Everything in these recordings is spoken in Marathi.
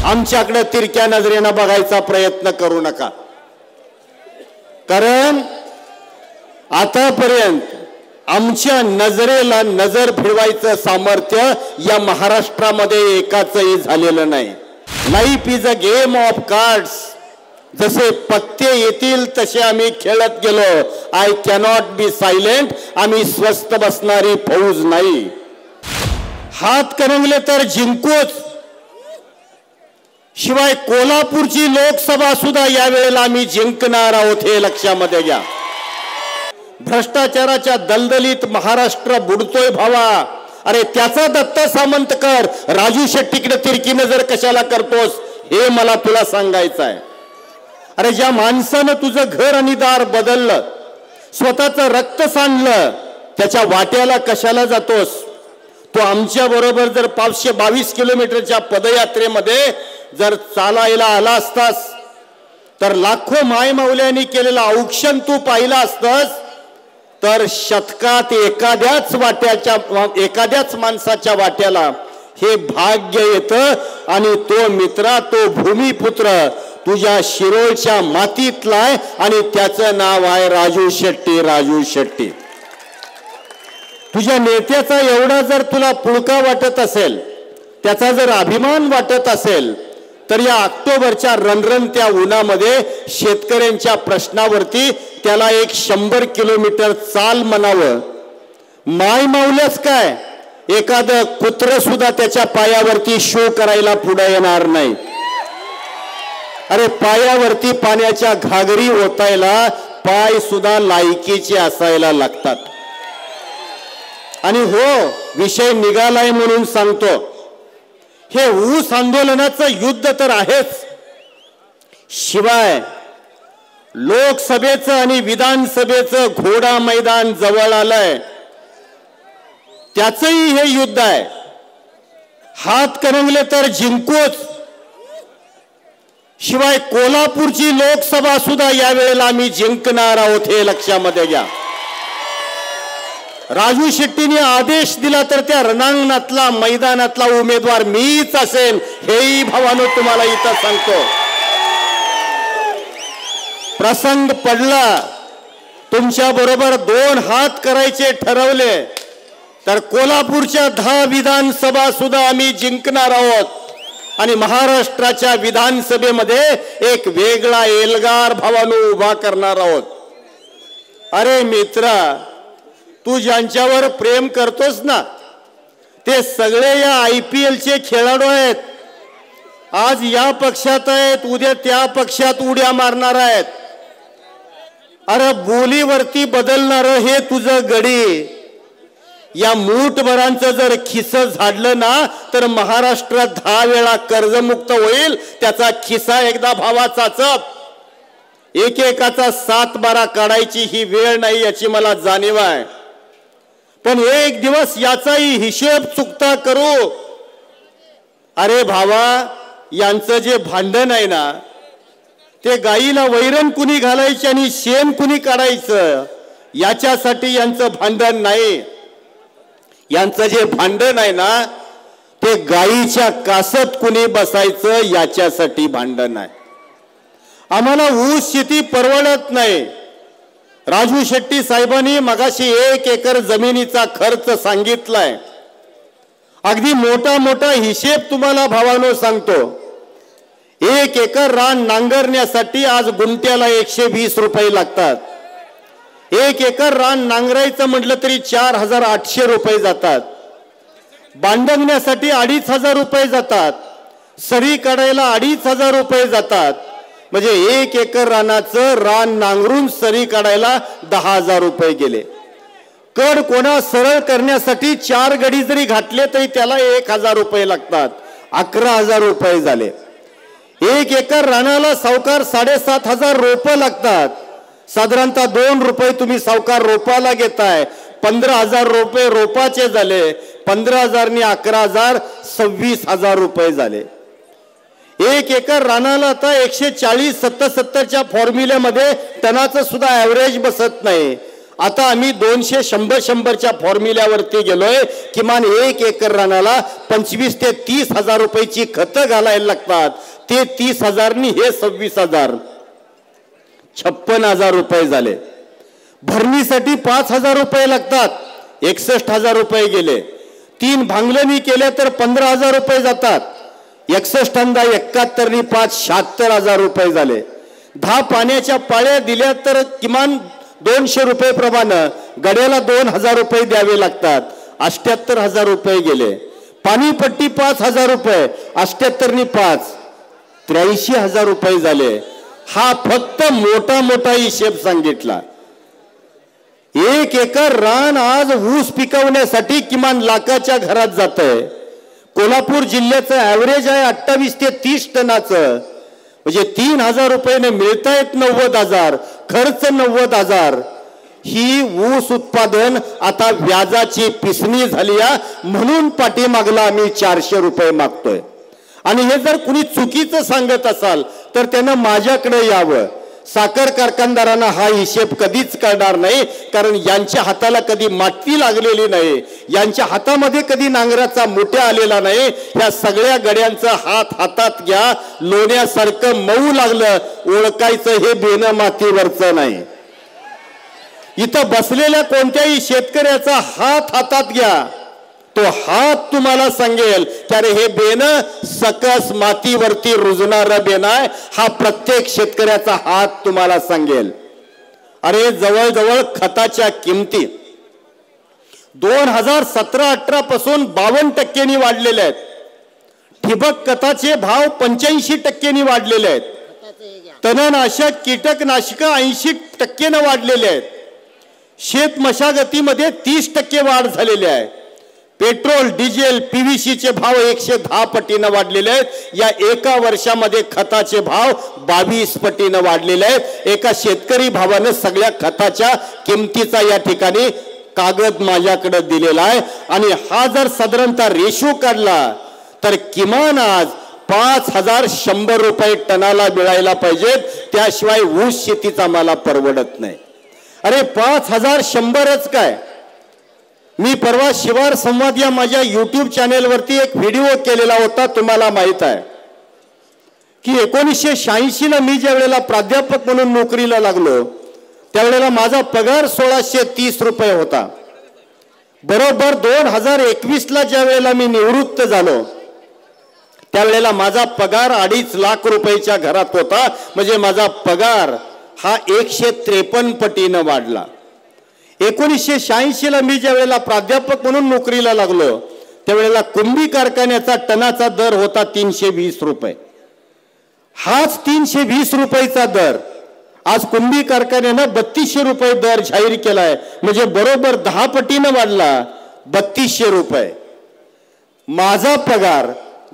आमच्याकडे तिरक्या नजरेनं बघायचा प्रयत्न करू नका, कारण आतापर्यंत आमच्या नजरेला नजर फिरवायचं सामर्थ्य या महाराष्ट्रामध्ये एकाचही झालेलं नाही. Life is a game of cards. जसे पत्ते येतील तसे आम्ही खेळत गेलो. I cannot be silent. आम्ही स्वस्थ बसणारी फौज नाही. हात करंगले तर जिंकूच. शिवाय कोल्हापूरची लोकसभा सुद्धा यावेळेला आम्ही जिंकणार आहोत, हे लक्षामध्ये घ्या. भ्रष्टाचाराच्या दलदलीत महाराष्ट्र बुडतोय भावा. अरे त्याचा दत्त सामंत कर. राजू शेट्टीकडे तिरकी नजर कशाला करतोस हे मला तुला सांगायचं आहे. अरे ज्या माणसानं तुझं घर आणि दार बदललं, स्वतःचं रक्त सांडलं, त्याच्या वाट्याला कशाला जातोस? तो आमच्या बरोबर जर 522 किलोमीटरच्या पदयात्रेमध्ये जर चालायला आला असतास तर लाखो मायमाऊल्यांनी केलेलं औक्षण तू पाहिलं असतंस तर शतकात एखाद्याच माणसाच्या वाट्याला हे भाग्य येतं. आणि तो मित्रा, तो भूमिपुत्र तुझ्या शिरोळच्या मातीतलाय आणि त्याचं नाव आहे राजू शेट्टी. राजू शेट्टी. तुझ्या नेत्याचा एवढा जर तुला पुळका वाटत असेल, त्याचा जर अभिमान वाटत असेल, तर या ऑक्टोबरच्या रणरणत्या उन्हामध्ये शेतकऱ्यांच्या प्रश्नावरती त्याला 100 किलोमीटर चाल म्हणावं. माय माऊल्याच काय, एखादं कुत्र सुद्धा त्याच्या पायावरती शो करायला पुढे येणार नाही. अरे पायावरती पाण्याच्या घागरी ओतायला पाय सुद्धा लायकीचे असायला लागतात. आणि हो, विषय निघालाय म्हणून सांगतो, हे ऊस आंदोलनाचं युद्ध तर आहेच, शिवाय लोकसभेचं आणि विधानसभेचं घोडा मैदान जवळ आलंय, त्याचंही हे युद्ध आहे. हात करंगले तर जिंकूच. शिवाय कोल्हापूरची लोकसभा सुद्धा यावेळेला आम्ही जिंकणार आहोत, हे लक्षामध्ये घ्या. राजू शेट्टीने आदेश दिला तर त्या रणांगणातला मैदानातला उमेदवार मीच असेल, हेही भावानो तुम्हाला इथं सांगतो. प्रसंग पडला, तुमच्या बरोबर 2 हात करायचे ठरवले तर कोल्हापूरच्या 10 विधानसभा सुद्धा आम्ही जिंकणार आहोत. आणि महाराष्ट्राच्या विधानसभेमध्ये एक वेगळा एल्गार भावानो उभा करणार आहोत. अरे मित्रा, तू ज्यांच्यावर प्रेम करतोस ना, ते सगळे या IPL चे खेळाडू आहेत. आज या पक्षात आहेत, उद्या त्या पक्षात उड्या मारणार आहेत. अरे बोलीवरती बदलणार हे तुझं गडी. या मूठभरांचं जर खिस्स झाडलं ना तर महाराष्ट्र 10 वेळा कर्जमुक्त होईल. त्याचा खिस्सा एकदा भावा चाचप. एकेकाचा 7-12 काढायची ही वेळ नाही, याची मला जाणीव आहे. पण एक दिवस याचाही हिशेब चुकता करू. अरे भावा, यांचं जे भांडण आहे ना, ते गाईला वैरण कुणी घालायचे आणि शेण कुणी काढायचं, याच्यासाठी यांचं भांडण नाही. यांचं जे भांडण आहे ना, ते गाईच्या कासत कुणी बसायचं याच्यासाठी भांडण आहे. आम्हाला ऊस शेती परवडत नाही. राजू शेट्टी साहेबांनी मगाशी 1 एकर जमिनीचा खर्च सांगितलाय. अगदी मोठा हिशेब तुम्हाला भावानो सांगतो. 1 एकर रान नांगरण्यासाठी आज गुंट्याला 120 रुपये लागतात. 1 एकर रान नांगरायचं म्हटलं तरी 4800 रुपये जातात. बांधण्यासाठी 2500 रुपये जातात. सरी काढायला 2500 रुपये जातात. म्हणजे 1 एकर रानाचं रान नांगरून सरी काढायला 10,000 रुपये गेले. कड कोणा सरळ करण्यासाठी 4 गडी जरी घातले तरी त्याला 1000 रुपये लागतात. 11,000 रुपये झाले. 1 एकर रानाला सावकार 7,500 रोपं लागतात. साधारणतः 2 रुपये तुम्ही सावकार रोपाला घेताय. 15,000 रुपये रोपाचे झाले. 15,000 नी 11,000 26,000 रुपये झाले. 1 एकर रानाला आता 140-70-70च्या फॉर्म्युल्यामध्ये टनाचं सुद्धा ॲव्हरेज बसत नाही. आता आम्ही 200 100-100च्या फॉर्म्युल्यावरती गेलोय. किमान 1 एकर रानाला 25 ते 30 हजार रुपयाची खतं घालायला लागतात. ते 30,000 नी हे 26,000, 56,000 रुपये झाले. भरणीसाठी 5,000 रुपये लागतात, 61,000 रुपये गेले. 3 भांगलणी केल्या तर 15,000 रुपये जातात. 61 71 नी 5 76,000 रुपये झाले. 10 पाण्याच्या पाळ्या दिल्या तर किमान 200 रुपये प्रमाणे गड्याला 2,000 रुपये द्यावे लागतात. 78,000 रुपये गेले. पाणीपट्टी 5,000 रुपये, 78 नी 5 83,000 रुपये झाले. हा फक्त मोठा मोठा हिशेब सांगितला. 1 एकर रान आज ऊस पिकवण्यासाठी किमान लाखाच्या घरात जातंय. कोल्हापूर जिल्ह्याचं ॲव्हरेज आहे 28 ते 30 टनाचं. म्हणजे 3,000 रुपयाने मिळतायत 90,000, खर्च 90,000. ही ऊस उत्पादन आता व्याजाची पिसणी झाली आहे, म्हणून पाठीमागला आम्ही 400 रुपये मागतोय. आणि हे जर कुणी चुकीचं सांगत असाल तर त्यानं माझ्याकडे यावं. साखर कारखानदारांना हा हिशेब कधीच करणार नाही, कारण यांच्या हाताला कधी माती लागलेली नाही, यांच्या हातामध्ये कधी नांगराचा मोठ्या आलेला नाही. या सगळ्या गड्यांचा हात हातात घ्या, लोण्यासारखं मऊ लागलं ओळखायचं हे बेन मातीवरचं नाही. इथं बसलेल्या कोणत्याही शेतकऱ्याचा हात हातात घ्या, तो हात तुम्हाला सांगेल की अरे हे बेन सकस मातीवरती रुजणारं बेन आहे. हा प्रत्येक शेतकऱ्याचा हात तुम्हाला सांगेल. अरे जवळजवळ खताच्या किमती 2017-18 पासून 52% वाढलेले आहेत. ठिबक खताचे भाव 85% वाढलेले आहेत. तणनाशक कीटकनाशक 80% वाढलेले आहेत. शेत मशागतीमध्ये 30% वाढ झालेली आहे. पेट्रोल डिझेल पीव्हीसीचे भाव 110 पटीने वाढलेले आहेत. या एका वर्षामध्ये खताचे भाव 22 पटीने वाढलेले आहेत. एका शेतकरी भावाने सगळ्या खताच्या किमतीचा या ठिकाणी कागद माझ्याकडे दिलेला आहे. आणि हा जर साधारणतः रेशो काढला तर किमान आज 5,100 रुपये टनाला मिळायला पाहिजेत, त्याशिवाय ऊस शेतीचा मला परवडत नाही. अरे 5,100च काय. मी परवा शिवार संवाद या माझ्या YouTube चॅनेलवरती एक व्हिडिओ केलेला होता. तुम्हाला माहित आहे की 1986 ला मी ज्या वेळेला प्राध्यापक म्हणून नोकरीला लागलो त्यावेळेला माझा पगार 1,630 रुपये होता. बरोबर 2021 ला ज्या वेळेला मी निवृत्त झालो त्यावेळेला माझा पगार 2.5 लाख रुपयाच्या घरात होता. म्हणजे माझा पगार हा 153 पटीने वाढला. 1986 ला मी ज्या वेळेला प्राध्यापक म्हणून नोकरीला लागलो त्यावेळेला कुंभी कारखान्याचा टनाचा दर होता 320 रुपये. हाच 320 रुपयाचा दर आज कुंभी कारखान्यानं 3200 रुपये दर जाहीर केलाय. म्हणजे बरोबर 10 पटीने वाढला, 3200 रुपये. माझा पगार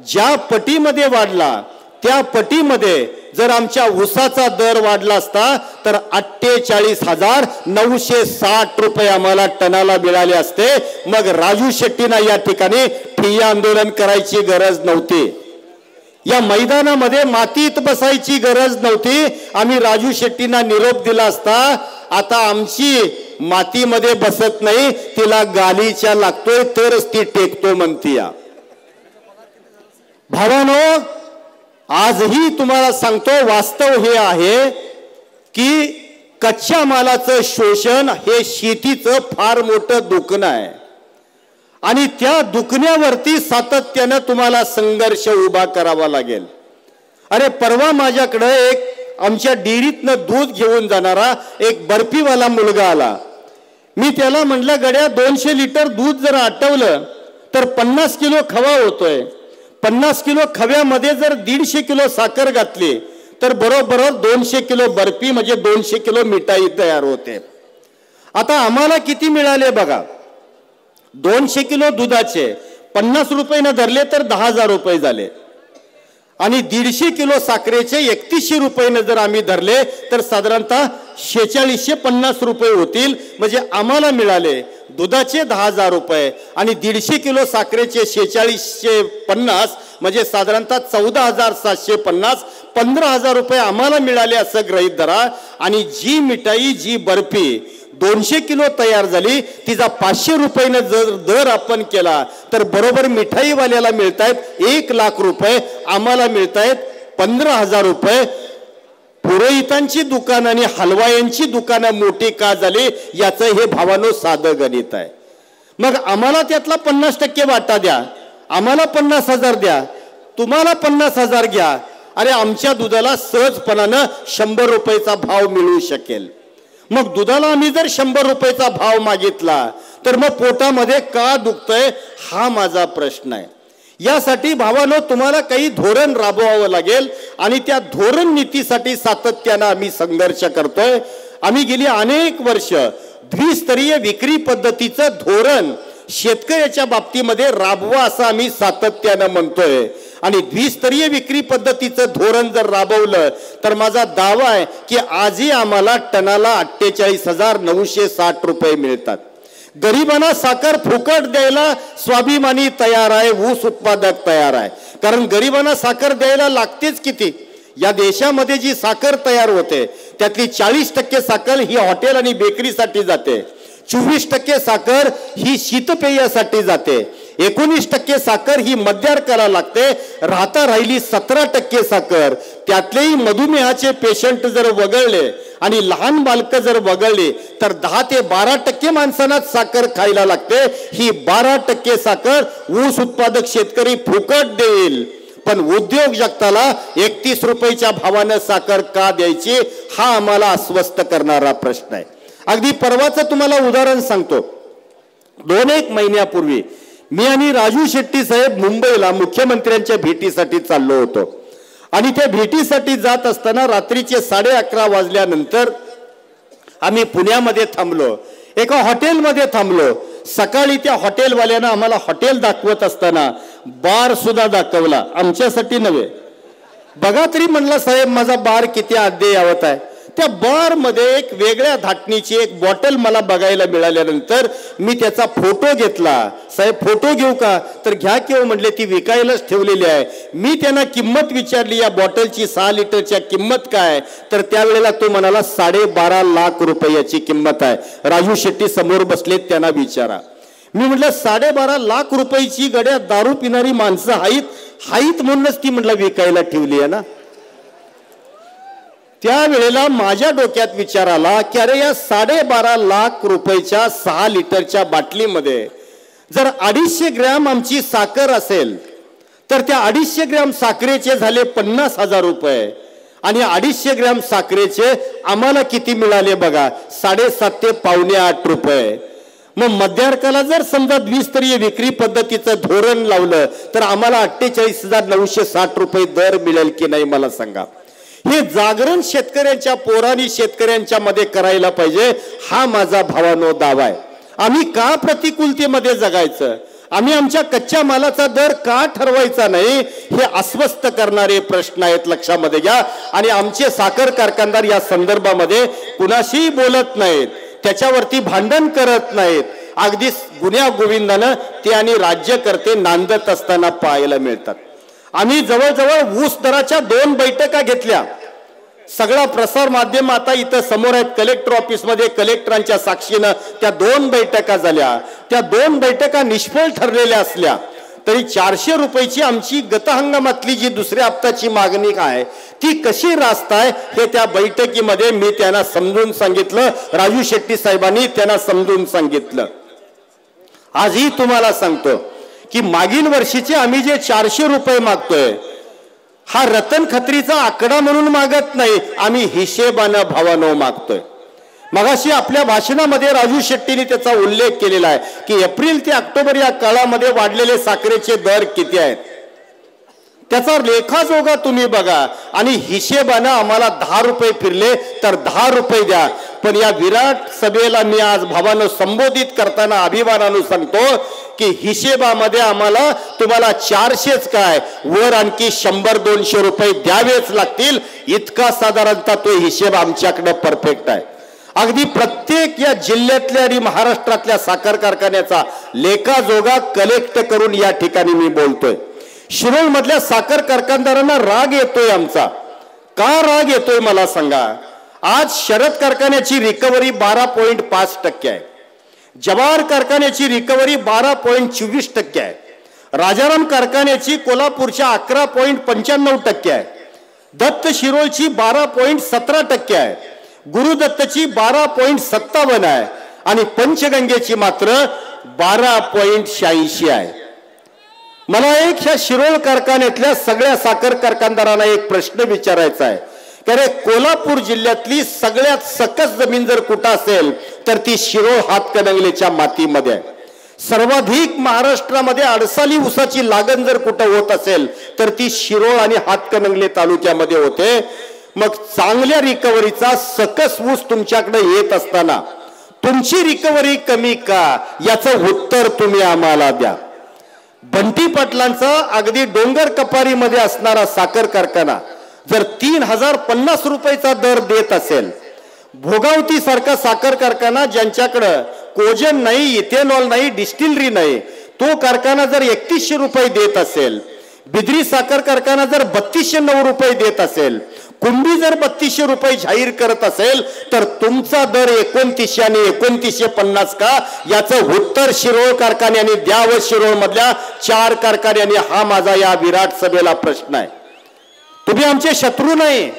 ज्या पटीमध्ये वाढला त्या पटीमध्ये जर आमच्या ऊसाचा दर वाढला असता तर 48,960 रुपये आम्हाला टनाला मिळाले असते. मग राजू शेट्टींना या ठिकाणी ठिय्या आंदोलन करायची गरज नव्हती. या मैदानामध्ये मातीत बसायची गरज नव्हती. आम्ही राजू शेट्टींना निरोप दिला असता. आता आमची मातीमध्ये बसत नाही, तिला गालीच्या लागतोय तरच ती टेकतो म्हणती. भावानो, आजही तुम्हाला सांगतो वास्तव हे आहे की कच्च्या मालाचं शोषण हे शेतीचं फार मोठं दुखणं आहे. आणि त्या दुखण्यावरती सातत्याने तुम्हाला संघर्ष उभा करावा लागेल. अरे परवा माझ्याकडे एक आमच्या डेअरीतनं दूध घेऊन जाणारा एक बर्फीवाला मुलगा आला. मी त्याला म्हटलं गड्या 200 लिटर दूध जर आटवलं तर 50 किलो खवा होतोय. 50 किलो खव्यामध्ये जर 150 किलो साखर घातली तर बरोबर 200 किलो बर्फी म्हणजे 200 किलो मिठाई तयार होते. आता आम्हाला किती मिळाले बघा. 200 किलो दुधाचे 50 रुपये धरले तर 10,000 रुपये झाले. आणि 150 किलो साखरेचे 3100 रुपये जर आम्ही धरले तर साधारणतः 4650 रुपये होतील. म्हणजे आम्हाला मिळाले दुधाचे 10,000 रुपये आणि 150 किलो साखरेचे 4650 म्हणजे साधारणतः 14,750, 15,000 रुपये आम्हाला मिळाले असं गृहीत धरा. आणि जी मिठाई जी बर्फी 200 किलो तयार झाली, तिचा 500 रुपयाने जर दर आपण केला तर बरोबर मिठाईवाल्याला मिळतायत 1 लाख रुपये, आम्हाला मिळतायत 15,000 रुपये. पुरोहितांची दुकान आणि हलवायांची दुकानं मोठी का झाली याचं हे भावानो साधं गणित आहे. मग आम्हाला त्यातला 50% वाटा द्या, आम्हाला 50,000 द्या, तुम्हाला 50,000 घ्या. अरे आमच्या दुधाला सहजपणानं 100 रुपयाचा भाव मिळू शकेल. मग दुधाला आम्ही जर 100 रुपयाचा भाव मागितला तर मग पोटामध्ये का दुखतंय हा माझा प्रश्न आहे. यासाठी भावानो तुम्हाला काही धोरण राबवावं लागेल आणि त्या धोरण नीतीसाठी सातत्यानं आम्ही संघर्ष करतोय. आम्ही गेली अनेक वर्ष द्विस्तरीय विक्री पद्धतीचं धोरण शेतकऱ्याच्या बाबतीमध्ये राबवा असं आम्ही सातत्यानं म्हणतोय. आणि द्विस्तरीय विक्री पद्धतीचं धोरण जर राबवलं तर माझा दावा आहे की आजही आम्हाला टनाला 48,960 रुपये मिळतात. गरिबांना साखर फुकट द्यायला स्वाभिमानी तयार आहे, ऊस उत्पादक तयार आहे. कारण गरिबांना साखर द्यायला लागतेच किती. या देशामध्ये जी साखर तयार होते त्यातली 40% साखर ही हॉटेल आणि बेकरीसाठी जाते, 24% साखर ही शीतपेयासाठी जाते, 19% साखर ही मद्यार्काला लागते, राहिली 17% साखर. त्यातलेही मधुमेहाचे पेशंट जर वगळले आणि लहान बालक जर वगळली तर 10 ते 12% माणसांनाच साखर खायला लागते. ही 12% साखर ऊस उत्पादक शेतकरी फुकट देईल, पण उद्योग जगताला 31 रुपयाच्या भावानं साखर का द्यायची हा आम्हाला अस्वस्थ करणारा प्रश्न आहे. अगदी परवाचं तुम्हाला उदाहरण सांगतो. 2-1 महिन्यापूर्वी मी आणि राजू शेट्टी साहेब मुंबईला मुख्यमंत्र्यांच्या भेटीसाठी चाललो होतो आणि त्या भेटीसाठी जात असताना रात्रीचे 11:30 वाजल्यानंतर आम्ही पुण्यामध्ये थांबलो, एका हॉटेलमध्ये थांबलो. सकाळी त्या हॉटेलवाल्यानं आम्हाला हॉटेल दाखवत असताना बार सुद्धा दाखवला, आमच्यासाठी नव्हे. बघा तरी म्हणला साहेब माझा बार किती अद्ययावत आहे. त्या बार मध्ये एक वेगळ्या धाटणीची एक बॉटल मला बघायला मिळाल्यानंतर मी त्याचा फोटो घेतला. साहेब फोटो घेऊ का? तर घ्या किंवा म्हटले, ती विकायलाच ठेवलेली आहे. मी त्यांना किंमत विचारली, या बॉटलची 6 लिटरच्या किंमत काय? तर त्यावेळेला तो म्हणाला 12.5 लाख रुपयाची किंमत आहे. राजू शेट्टी समोर बसलेत, त्यांना विचारा. मी म्हटलं 12.5 लाख रुपयाची गड्या दारू पिणारी माणसं हाईत म्हणूनच ती म्हटलं विकायला ठेवली आहे ना. त्यावेळेला माझ्या डोक्यात विचार आला की अरे या 12.5 लाख रुपयाच्या 6 लिटरच्या बाटलीमध्ये जर 250 ग्रॅम आमची साखर असेल तर त्या 250 ग्रॅम साखरेचे झाले 50,000 रुपये आणि 250 ग्रॅम साखरेचे आम्हाला किती मिळाले बघा, 7.5 ते 7.25 रुपये. मग मध्यार्काला जर समजा द्विस्तरीय विक्री पद्धतीचं धोरण लावलं तर आम्हाला 48,960 रुपये दर मिळेल की नाही मला सांगा. हे जागरण शेतकऱ्यांच्या पोरांनी शेतकऱ्यांच्या मध्ये करायला पाहिजे हा माझा भावानो दावा आहे. आम्ही का प्रतिकूलतेमध्ये जगायचं, आम्ही आमच्या कच्च्या मालाचा दर का ठरवायचा नाही, हे अस्वस्थ करणारे प्रश्न आहेत, लक्षामध्ये घ्या. आणि आमचे साखर कारखानदार या संदर्भामध्ये कुणाशीही बोलत नाहीत, त्याच्यावरती भांडण करत नाहीत. अगदी गुन्ह्या गोविंदानं ते आणि राज्यकर्ते नांदत असताना पाहायला मिळतात. आम्ही जवळजवळ ऊस दराच्या 2 बैठका घेतल्या. सगळा प्रसार माध्यम आता इथं समोर आहेत, कलेक्टर ऑफिस मध्ये कलेक्टरांच्या साक्षीनं त्या 2 बैठका झाल्या. त्या 2 बैठका निष्फळ ठरलेल्या असल्या तरी 400 रुपयाची आमची गत हंगामातली जी दुसऱ्या हप्त्याची मागणी आहे ती कशी रास्ताय हे त्या बैठकीमध्ये मी त्यांना समजून सांगितलं, राजू शेट्टी साहेबांनी त्यांना समजून सांगितलं. आजही तुम्हाला सांगतो की मागील वर्षीचे आम्ही जे 400 रुपये मागतोय हा रतन खत्रीचा आकडा म्हणून मागत नाही, आम्ही हिशेबानं भावानं मागतोय. मगाशी आपल्या भाषणामध्ये राजू शेट्टीने त्याचा उल्लेख केलेला आहे की एप्रिल ते ऑक्टोबर या काळामध्ये वाढलेले साखरेचे दर किती आहेत, त्याचा लेखाजोगा तुम्ही बघा. आणि हिशेबानं आम्हाला 10 रुपये फिरले तर 10 रुपये द्या. पण या विराट सभेला मी आज भावानं संबोधित करताना अभिमानानं सांगतो की हिशेबामध्ये आम्हाला तुम्हाला 400च काय वर आणखी 100-200 रुपये द्यावेच लागतील, इतका साधारणतः तो हिशेब आमच्याकडे परफेक्ट आहे. अगदी प्रत्येक या जिल्ह्यातल्या आणि महाराष्ट्रातल्या साखर कारखान्याचा लेखाजोगा कलेक्ट करून या ठिकाणी मी बोलतोय. शिरोळ मधल्या साखर कारखानदारांना राग येतोय आमचा. का राग येतोय मला सांगा. आज शरद कारखान्याची रिकव्हरी 12.5% आहे, जवाहर कारखान्याची रिकव्हरी 12.24% आहे, राजाराम कारखान्याची कोल्हापूरच्या 11.95% आहे, दत्त शिरोळची 12.17% आहे, गुरुदत्तची 12.57 आहे आणि पंचगंगेची मात्र 12.86 आहे. मला ह्या शिरोळ कारखान्यातल्या सगळ्या साखर कारखानदारांना एक प्रश्न विचारायचा आहे की अरे कोल्हापूर जिल्ह्यातली सगळ्यात सकस जमीन जर कुठं असेल तर ती शिरोळ हातकणंगलेच्या मातीमध्ये आहे. सर्वाधिक महाराष्ट्रामध्ये अडसाली ऊसाची लागण जर कुठं होत असेल तर ती शिरोळ आणि हातकणंगले तालुक्यामध्ये होते. मग चांगल्या रिकव्हरीचा सकस ऊस तुमच्याकडे येत असताना तुमची रिकव्हरी कमी का, याचं उत्तर तुम्ही आम्हाला द्या. बंटी पाटलांचा अगदी डोंगर कपारीमध्ये असणारा साखर कारखाना जर 3050 रुपयाचा दर देत असेल, भोगावती सारखा साखर कारखाना ज्यांच्याकडे कोजन नाही, इथेनॉल नाही, डिस्टिलरी नाही, तो कारखाना जर 3100 रुपये देत असेल, बिद्री साखर कारखाना जर 3209 रुपये देत असेल, कुंभी जर 3200 रुपये जाहीर करत असेल तर तुमचा दर 2900 आणि 2950 का, याचं उत्तर शिरोळ कारखान्याने द्यावं. शिरोळ मधल्या 4 कारखान्यांनी. हा माझा या विराट सभेला प्रश्न आहे. तुम्ही आमचे शत्रू नाही,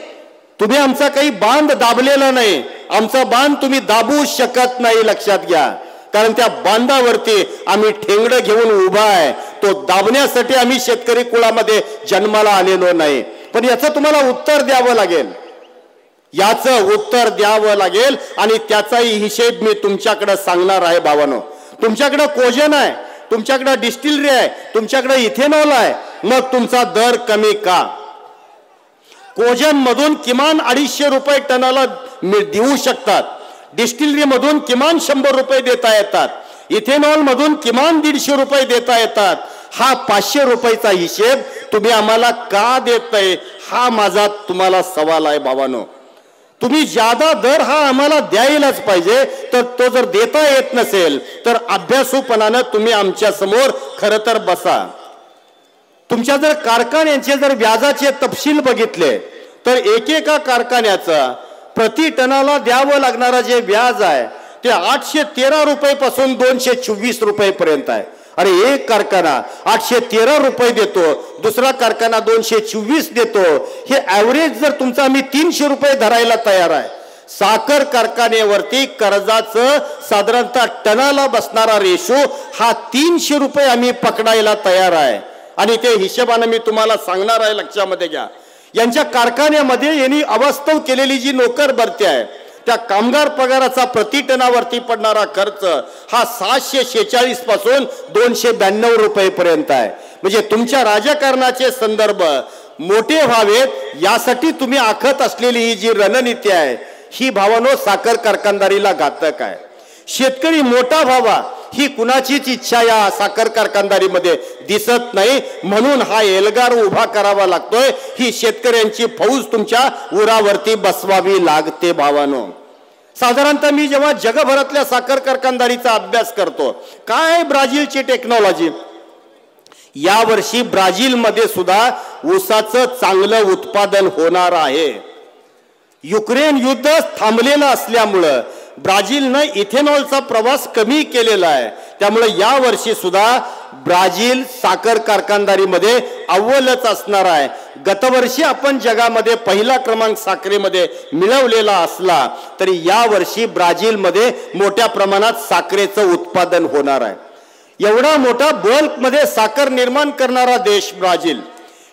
तुम्ही आमचा काही बांध दाबलेला नाही, आमचा बांध तुम्ही दाबू शकत नाही, लक्षात घ्या. कारण त्या बांधावरती आम्ही ठेंगडं घेऊन उभा आहे. तो दाबण्यासाठी आम्ही शेतकरी कुळामध्ये जन्माला आलेलो नाही. पण याचं तुम्हाला उत्तर द्यावं लागेल, याचं उत्तर द्यावं लागेल आणि त्याचाही हिशेब मी तुमच्याकडे सांगणार आहे. भावानो, तुमच्याकडे कोजन आहे, तुमच्याकडे डिस्टिलरी आहे, तुमच्याकडे इथेनॉल आहे, मग तुमचा दर कमी का? कोजन मधून किमान 250 रुपये टनाला देऊ शकतात, डिस्टिलरी मधून किमान 100 रुपये देता येतात, इथेनॉल मधून किमान 150 रुपये देता येतात. हा 500 रुपयाचा हिशेब तुम्ही आम्हाला का देत नाही, हा माझा तुम्हाला सवाल आहे. भावानो, तुम्ही ज्यादा दर हा आम्हाला द्यायलाच पाहिजे. तर तो जर देता येत नसेल तर अभ्यासूपणानं तुम्ही आमच्या समोर खरं तर बसा. तुमच्या जर कारखान्यांचे जर व्याजाचे तपशील बघितले तर एकेका कारखान्याचा प्रति टनाला द्यावं लागणारा जे व्याज आहे ते 813 रुपये पासून 224 रुपये पर्यंत आहे. अरे एक कारखाना 813 रुपये देतो, दुसरा कारखाना 224 देतो. हे ॲव्हरेज जर तुमचा आम्ही 300 रुपये धरायला तयार आहे. साखर कारखान्यावरती कर्जाचं साधारणतः टनाला बसणारा रेशो हा 300 रुपये आम्ही पकडायला तयार आहे. आणि ते हिशोबाने मी तुम्हाला सांगणार आहे, लक्षामध्ये घ्या. यांच्या कारखान्यामध्ये यांनी अवास्तव केलेली जी नोकर भरती आहे त्या कामगार पगाराचा प्रति टनावरती पडणारा खर्च हा 746 पासून 292 रुपये पर्यंत आहे. म्हणजे तुमच्या राजकारणाचे संदर्भ मोठे व्हावेत यासाठी तुम्ही आखत असलेली ही जी रणनीती आहे ही भावानो साखर कारखानदारीला घातक आहे. शेतकरी मोठा व्हावा ही कुणाचीच इच्छा या साखर कारखानदारीमध्ये दिसत नाही. म्हणून हा एल्गार उभा करावा लागतोय. ही शेतकऱ्यांची फौज तुमच्या उरावरती बसवावी लागते. भावानो, साधारणतः मी जेव्हा जगभरातल्या साखर कारखानदारीचा अभ्यास करतो, काय ब्राझीलची टेक्नॉलॉजी, यावर्षी ब्राझीलमध्ये सुद्धा ऊसाचं चांगलं उत्पादन होणार आहे. युक्रेन युद्ध थांबलेलं असल्यामुळं ब्राझीलनं इथेनॉलचा प्रवास कमी केलेला आहे. त्यामुळे या वर्षी सुद्धा ब्राझील साखर कारखानदारीमध्ये अव्वलच असणार आहे. गतवर्षी आपण जगामध्ये पहिला क्रमांक साखरेमध्ये मिळवलेला असला तरी या वर्षी ब्राझीलमध्ये मोठ्या प्रमाणात साखरेचं उत्पादन होणार आहे. एवढा मोठा बल्कमध्ये साखर निर्माण करणारा देश ब्राझील.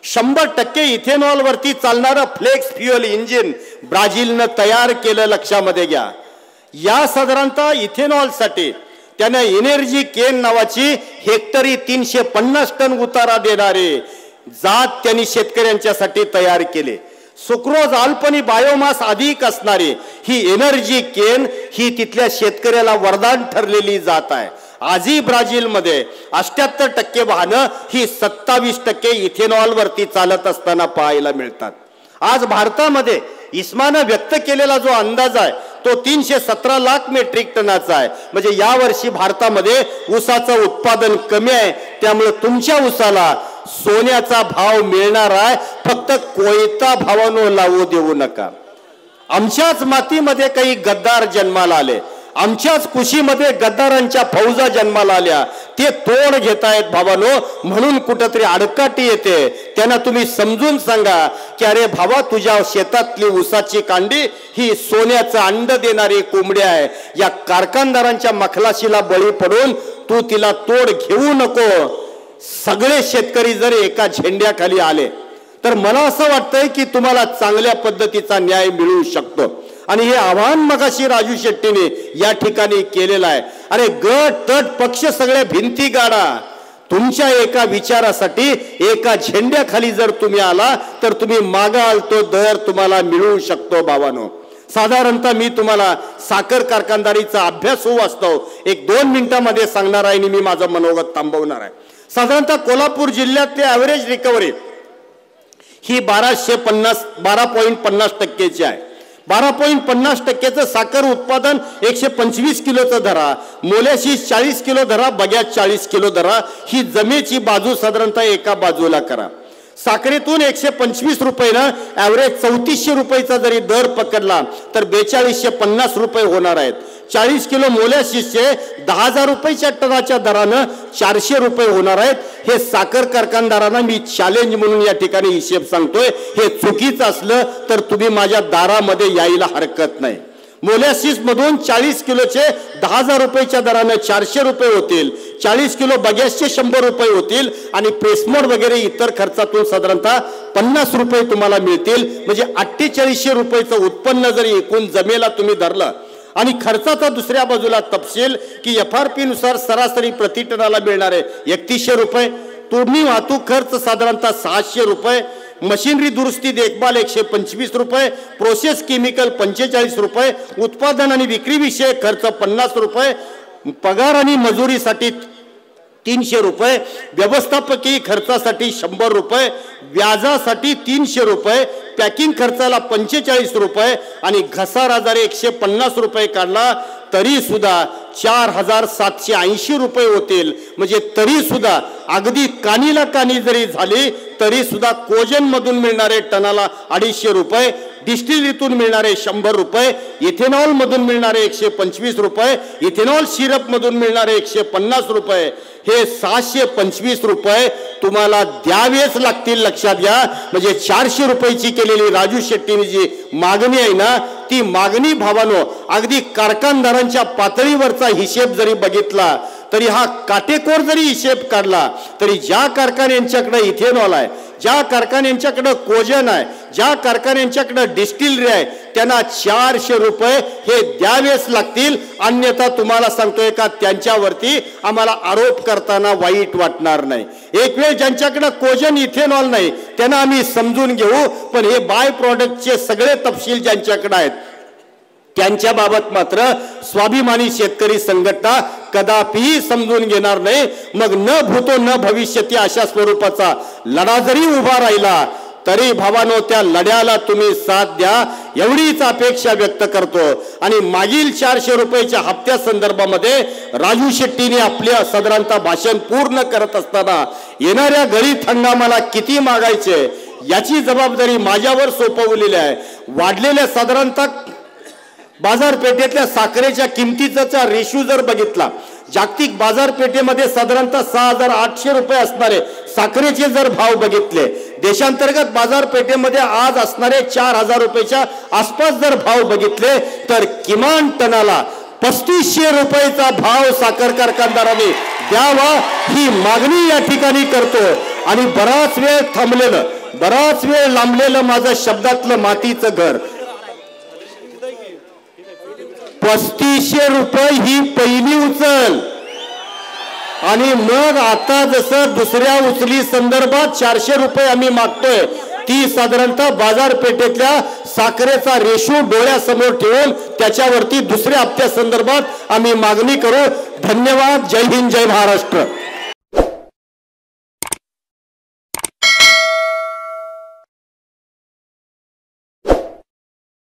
100% इथेनॉल वरती चालणारं फ्लेक्स फ्युएल इंजिन ब्राझीलनं तयार केलं, लक्षामध्ये घ्या. या साधारणतः इथेनॉल साठी त्याने एनर्जी केन नावाची हेक्टरी 350 टन उतारा देणारे जात त्यांनी शेतकऱ्यांच्यासाठी तयार केले. सुक्रोज अल्पनी बायोमास अधिक असणारी ही एनर्जी केन ही तिथल्या शेतकऱ्याला वरदान ठरलेली जात आहे. आजही ब्राझीलमध्ये 78% वाहनं ही 27% इथेनॉल वरती चालत असताना पाहायला मिळतात. आज भारतामध्ये इस्मानं व्यक्त केलेला जो अंदाज आहे तो 317 लाख मेट्रिक टनाचा आहे. म्हणजे या वर्षी भारतामध्ये ऊसाचं उत्पादन कमी आहे. त्यामुळे तुमच्या ऊसाला सोन्याचा भाव मिळणार आहे. फक्त कोयता भावानो लावू देऊ नका. आमच्याच मातीमध्ये काही गद्दार जन्माला आले, आमच्याच कुशीमध्ये गद्दारांच्या फौजा जन्माला आल्या, ते तोड घेतायत भावानो, म्हणून कुठंतरी अडकाटी येते. त्यांना तुम्ही समजून सांगा की अरे भावा, तुझ्या शेतातली ऊसाची कांडी ही सोन्याचं अंड देणारी कोंबडी आहे. या कारखानदारांच्या मखलाशीला बळी पडून तू तिला तोड घेऊ नको. सगळे शेतकरी जर एका झेंड्याखाली आले तर मला असं वाटतंय की तुम्हाला चांगल्या पद्धतीचा न्याय मिळू शकतो. आणि हे आव्हान मगाशी राजू शेट्टीने या ठिकाणी केलेलं आहे. अरे गट तट पक्ष सगळ्या भिंती गाडा, तुमच्या एका विचारासाठी एका झेंड्याखाली जर तुम्ही आला तर तुम्ही मागाल तो दर तुम्हाला मिळू शकतो. भावानो, साधारणतः मी तुम्हाला साखर कारखानदारीचा अभ्यास वास्तव 1-2 मिनिटांमध्ये सांगणार आहे आणि मी माझं मनोगत थांबवणार आहे. साधारणतः कोल्हापूर जिल्ह्यातले ॲव्हरेज रिकव्हरी ही 12.50% आहे. 12.50% साखर उत्पादन 125 किलोचं धरा, मोलॅसिस 40 किलो धरा, बग्यात 40 किलो धरा. ही जमेची बाजू साधारणतः एका बाजूला करा. साखरेतून 125 रुपयानं ॲव्हरेज 3400 रुपयाचा जरी दर पकडला तर 4250 रुपये होणार आहेत. 40 किलो मोलॅसिसचे 10,000 रुपयाच्या टनाच्या दरानं 400 रुपये होणार आहेत. हे साखर कारखानदारांना मी चॅलेंज म्हणून या ठिकाणी हिशेब सांगतोय. हे चुकीचं असलं तर तुम्ही माझ्या दारामध्ये यायला हरकत नाही. मोलॅसिस मधून 40 किलोचे 10,000 रुपयाच्या दराने 400 रुपये होतील. 40 किलो बगॅसचे 100 रुपये होतील आणि प्रेसमोड वगैरे इतर खर्चातून साधारणतः 50 रुपये तुम्हाला मिळतील. म्हणजे 4800 रुपयाचं उत्पन्न जरी एकूण जमेला तुम्ही धरलं आणि खर्चाचा दुसऱ्या बाजूला तपशील की FRP नुसार सरासरी प्रति टनाला मिळणारे 3100 रुपये, तोडणी वाहतूक खर्च साधारणतः 600 रुपये, मशीनरी दुरुस्ती देखभाल 125 रुपये, प्रोसेस केमिकल 45 रुपये, उत्पादन आणि विक्री विषयक खर्च 50 रुपये, पगार आणि मजुरीसाठी 300 रुपये, व्यवस्थापकीय खर्चासाठी 100 रुपये, व्याजासाठी 300 रुपये, पॅकिंग खर्चाला 45 रुपये आणि घसारा जर 150 रुपये काढला तरी सुद्धा 4780 रुपये होतील. म्हणजे तरी सुद्धा अगदी कानीला कानी जरी झाली तरी सुद्धा कोजन मधून मिळणारे टनाला 250 रुपये, डिस्टिलरीतून मिळणारे 100 रुपये, इथेनॉल मधून मिळणारे 125 रुपये, इथेनॉल सिरप मधून मिळणारे 150 रुपये, हे 625 रुपये तुम्हाला द्यावेच लागतील. लक्षात घ्या. म्हणजे 400 रुपयाची केलेली राजू शेट्टीने जी मागणी आहे ना, ती मागणी भावानो अगदी कारखानदारांच्या पातळीवरचा हिशेब जरी बघितला तरी हा काटेकोर जरी हिशेब काढला तरी ज्या कारखान्यांच्याकडे इथेनॉल आहे, ज्या कारखान्यांच्याकडे कोजन आहे, ज्या कारखान्यांच्याकडे डिस्टिलरी आहे, त्यांना 400 रुपये हे द्यावेच लागतील. अन्यथा तुम्हाला सांगतोय का त्यांच्यावरती आम्हाला आरोप करताना वाईट वाटणार नाही. एक वेळ ज्यांच्याकडे कोजन इथेनॉल नाही त्यांना आम्ही समजून घेऊ, पण हे बाय प्रॉडक्टचे सगळे तपशील ज्यांच्याकडे आहेत त्यांच्या बाबत मात्र स्वाभिमानी शेतकरी संघटना कदापिही समजून घेणार नाही. मग न भूतो न भविष्यती अशा स्वरूपाचा लढा जरी उभा राहिला तरी भावानो त्या लढ्याला तुम्ही साथ द्या एवढीच अपेक्षा व्यक्त करतो. आणि मागील 400 रुपयाच्या हप्त्या संदर्भामध्ये राजू शेट्टीने आपल्या साधारणतः भाषण पूर्ण करत असताना येणाऱ्या गळीत हंगामाला किती मागायचे याची जबाबदारी माझ्यावर सोपवलेली आहे. वाढलेल्या साधारणतः बाजारपेठेतल्या साखरेच्या किमतीचा रेशो जर बघितला, जागतिक बाजारपेठेमध्ये साधारणतः 6800 रुपये असणारे साखरेचे जर भाव बघितले, देशांतर्गत बाजारपेठेमध्ये आज असणारे 4000 रुपयाच्या आसपास जर भाव बघितले तर किमान टनाला 3500 रुपयाचा भाव साखर कारखानदारांनी द्यावा ही मागणी या ठिकाणी करतो. आणि बराच वेळ थांबलेलं, बराच वेळ लांबलेलं माझं शब्दातलं मातीचं घर 3500 रुपये ही पहिली उचल. आणि मग आता जसं दुसऱ्या उचली संदर्भात 400 रुपये आम्ही मागतोय, ती साधारणतः बाजारपेठेतल्या साखरेचा रेशो डोळ्यासमोर ठेवून त्याच्यावरती दुसऱ्या हप्त्या संदर्भात आम्ही मागणी करू. धन्यवाद. जय हिंद, जय महाराष्ट्र.